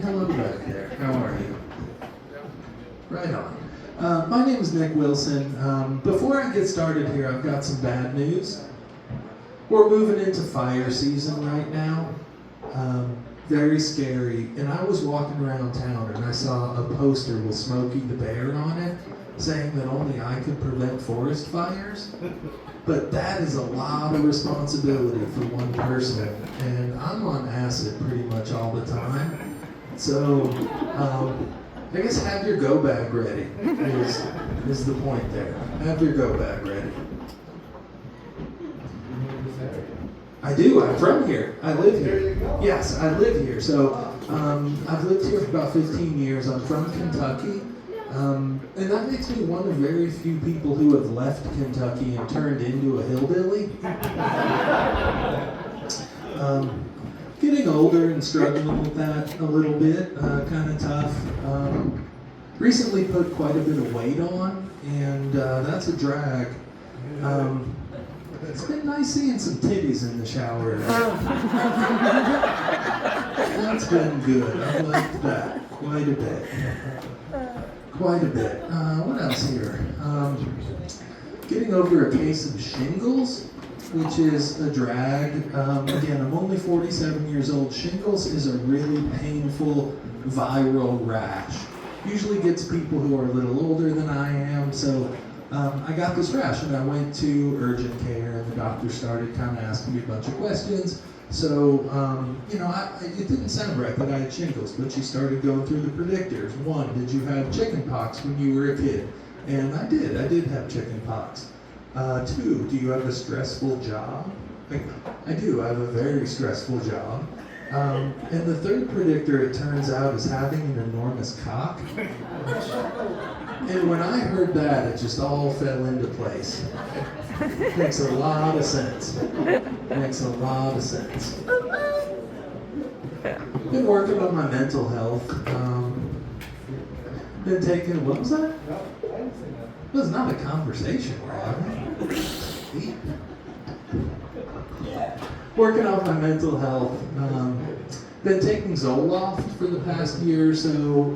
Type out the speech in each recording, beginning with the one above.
hello back there. How are you? Right on. My name is Nick Wilson. Before I get started here, I've got some bad news. We're moving into fire season right now. Very scary. And I was walking around town and I saw a poster with Smokey the Bear on it saying that only I could prevent forest fires. But that is a lot of responsibility for one person. And I'm on acid pretty much all the time. So, I guess have your go bag ready is the point there. Have your go bag ready. I do. I'm from here. I live here. Yes, I live here. So I've lived here for about 15 years. I'm from Kentucky. And that makes me one of very few people who have left Kentucky and turned into a hillbilly. Getting older and struggling with that a little bit, kind of tough. Recently put quite a bit of weight on, and that's a drag. It's been nice seeing some titties in the shower. That's been good. I liked that quite a bit. Quite a bit. What else here? Getting over a case of shingles, which is a drag. Again, I'm only 47 years old. Shingles is a really painful viral rash. Usually gets people who are a little older than I am, so I got this rash and I went to urgent care and the doctor started kind of asking me a bunch of questions. So, it didn't sound right that I had shingles, but she started going through the predictors. 1, did you have chicken pox when you were a kid? And I did have chicken pox. 2, do you have a stressful job? I do, I have a very stressful job. And the third predictor, it turns out, is having an enormous cock. And when I heard that, it just all fell into place. Makes a lot of sense. Makes a lot of sense. Been working on my mental health. Been taking, what was that? It was not a conversation, Rob. Working on my mental health. Been taking Zoloft for the past year or so,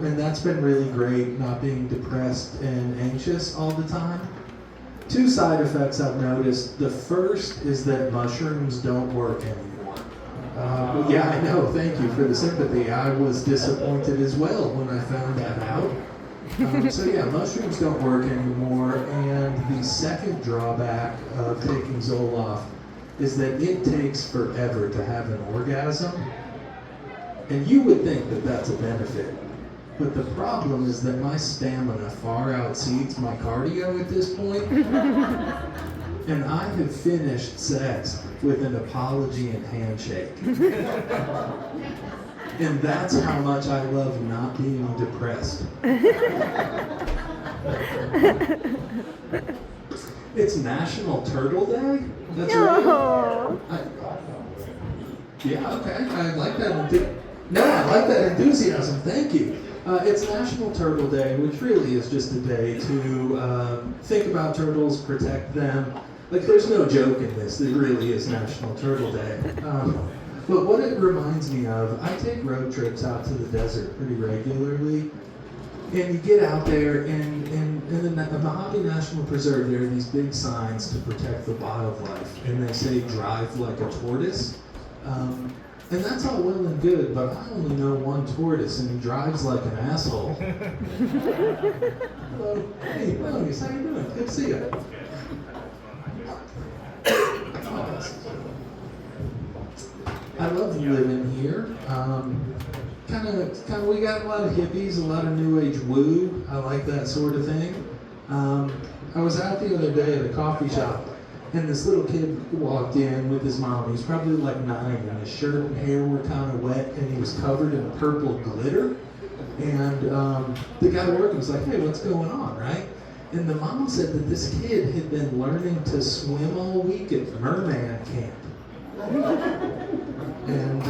and that's been really great, not being depressed and anxious all the time. 2 side effects I've noticed. The first is that mushrooms don't work anymore. Yeah, I know, thank you for the sympathy. I was disappointed as well when I found that out. So yeah, mushrooms don't work anymore, and the second drawback of taking Zoloft is that it takes forever to have an orgasm. And you would think that that's a benefit. But the problem is that my stamina far exceeds my cardio at this point. And I have finished sex with an apology and handshake. And that's how much I love not being depressed. It's National Turtle Day? That's right. Yeah, okay. I like that. I like that enthusiasm. Thank you. It's National Turtle Day, which really is just a day to think about turtles, protect them. Like, there's no joke in this. It really is National Turtle Day. But what it reminds me of, I take road trips out to the desert pretty regularly. And you get out there, and in the Mojave National Preserve, there are these big signs to protect the wildlife. And they say, drive like a tortoise. And that's all well and good, but I only know one tortoise, and he drives like an asshole. Hello. Hey, Melanie, how you doing? Good to see you. I love living here. We got a lot of hippies, a lot of new age woo. I like that sort of thing. I was out the other day at a coffee shop, and this little kid walked in with his mom. He was probably like 9, and his shirt and hair were kind of wet, and he was covered in purple glitter. And the guy working was like, hey, what's going on, right? And the mom said that this kid had been learning to swim all week at merman camp. And,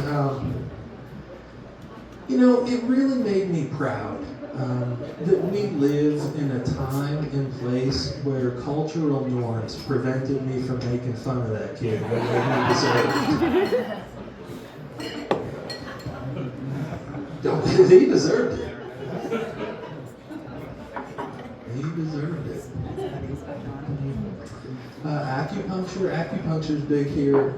it really made me proud that we live in a time and place where cultural norms prevented me from making fun of that kid when he deserved. Don't, he deserved it. He deserved it. Acupuncture is big here.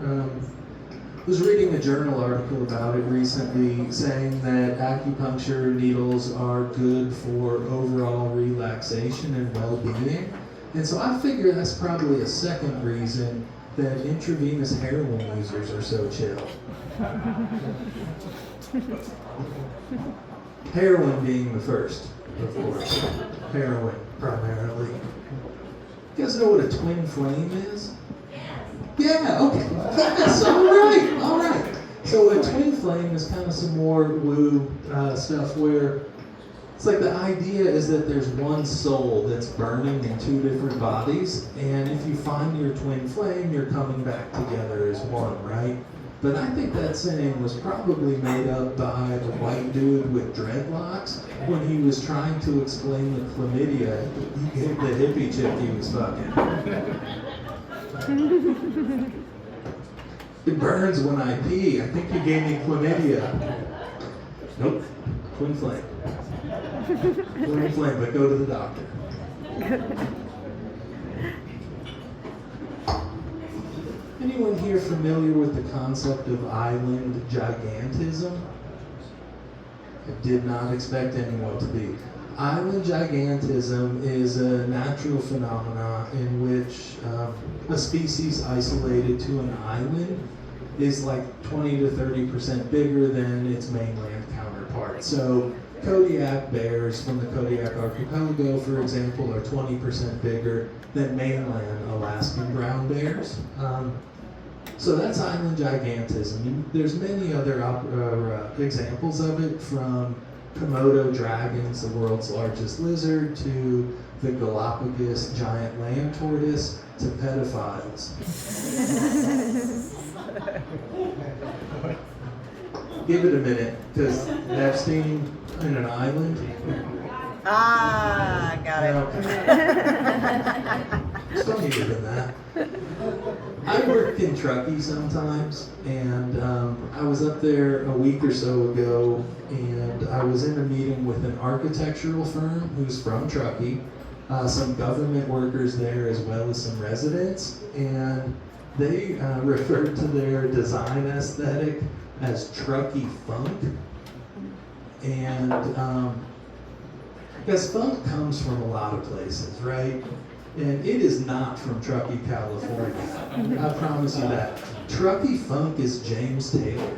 Was reading a journal article about it recently saying that acupuncture needles are good for overall relaxation and well-being. And so I figure that's probably a second reason that intravenous heroin users are so chill. Heroin being the first, of course. Heroin, primarily. You guys know what a twin flame is? Yeah, okay. Yes, all right. So a twin flame is kind of some more woo stuff where it's like the idea is that there's one soul that's burning in two different bodies, and if you find your twin flame, you're coming back together as one, right? But I think that saying was probably made up by a white dude with dreadlocks when he was trying to explain the chlamydia he gave the hippie chick he was fucking. It burns when I pee. I think you gave me chlamydia. Nope. Twin flame. Twin flame, but go to the doctor. Anyone here familiar with the concept of island gigantism? I did not expect anyone to be. Island gigantism is a natural phenomenon in which a species isolated to an island is like 20 to 30% bigger than its mainland counterpart. So Kodiak bears from the Kodiak archipelago, for example, are 20% bigger than mainland Alaskan brown bears. So that's island gigantism. There's many other examples of it, from Komodo dragons, the world's largest lizard, to the Galapagos giant land tortoise, to pedophiles. Give it a minute, because Epstein in an island. Ah, got it. It's funnier than that. I work in Truckee sometimes, and I was up there a week or so ago, and I was in a meeting with an architectural firm who's from Truckee, some government workers there as well as some residents, and they referred to their design aesthetic as Truckee funk. And because funk comes from a lot of places, right? And it is not from Truckee, California. I promise you that. Truckee funk is James Taylor.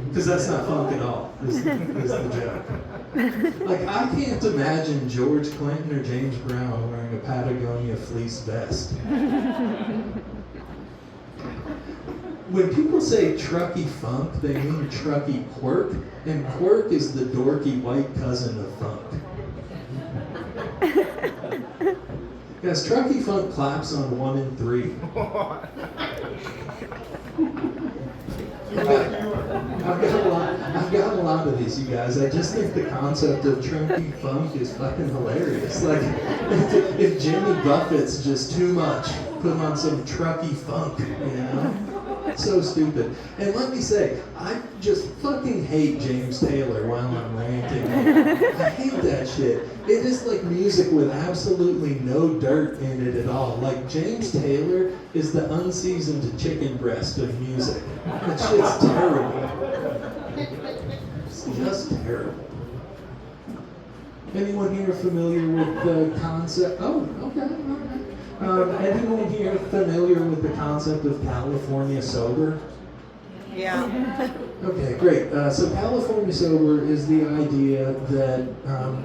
Because that's not funk at all, is the joke. Like, I can't imagine George Clinton or James Brown wearing a Patagonia fleece vest. When people say Truckee funk, they mean Truckee quirk, and quirk is the dorky white cousin of funk. Yes, Truckee funk claps on 1 and 3. I've got a lot of these, you guys. I just think the concept of Truckee funk is fucking hilarious. Like, if Jimmy Buffett's just too much, put on some Truckee funk, you know? So stupid. And let me say, I just fucking hate James Taylor while I'm ranting. I hate that shit. It is like music with absolutely no dirt in it at all. Like, James Taylor is the unseasoned chicken breast of music. That shit's terrible. It's just terrible. Anyone here familiar with the concept? Oh, okay, all right. Anyone here familiar with the concept of California sober? Yeah. Okay, great. So California sober is the idea that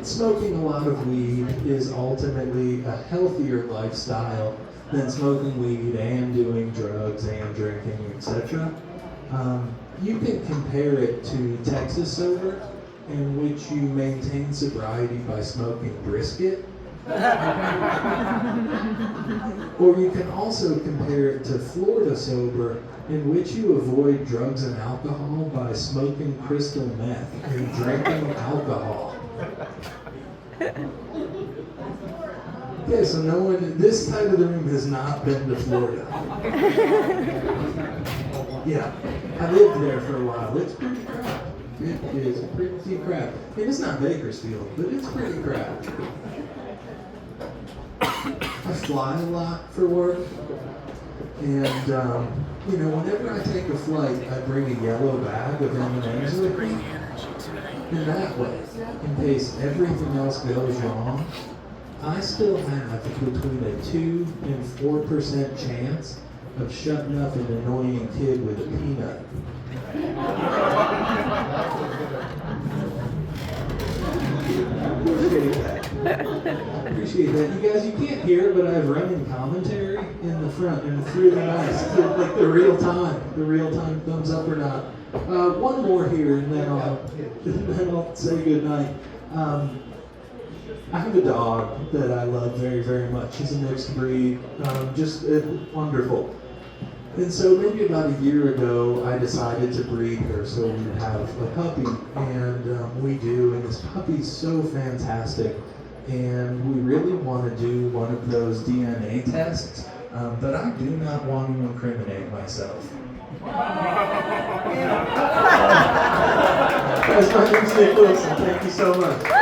smoking a lot of weed is ultimately a healthier lifestyle than smoking weed and doing drugs and drinking, etc. You can compare it to Texas sober, in which you maintain sobriety by smoking brisket. Or you can also compare it to Florida sober, in which you avoid drugs and alcohol by smoking crystal meth and drinking alcohol. Okay, so no one, this side of the room has not been to Florida. Yeah. I lived there for a while. It's pretty crap. It is pretty crap. I mean, it's not Bakersfield, but it's pretty crap. I fly a lot for work, and whenever I take a flight, I bring a yellow bag of M&Ms with me. In that way, in case everything else goes wrong, I still have between a 2 and 4% chance of shutting up an annoying kid with a peanut. Appreciate that. You guys, you can't hear it, but I have running commentary in the front, and it's really nice. It's like the real time thumbs up or not. One more here, and then I'll say goodnight. I have a dog that I love very, very much. She's a mixed breed, just wonderful. And so maybe about a year ago, I decided to breed her so we would have a puppy, and we do. And this puppy's so fantastic, and we really want to do one of those DNA tests, but I do not want to incriminate myself. Guys, my name's Nick Wilson. Thank you so much.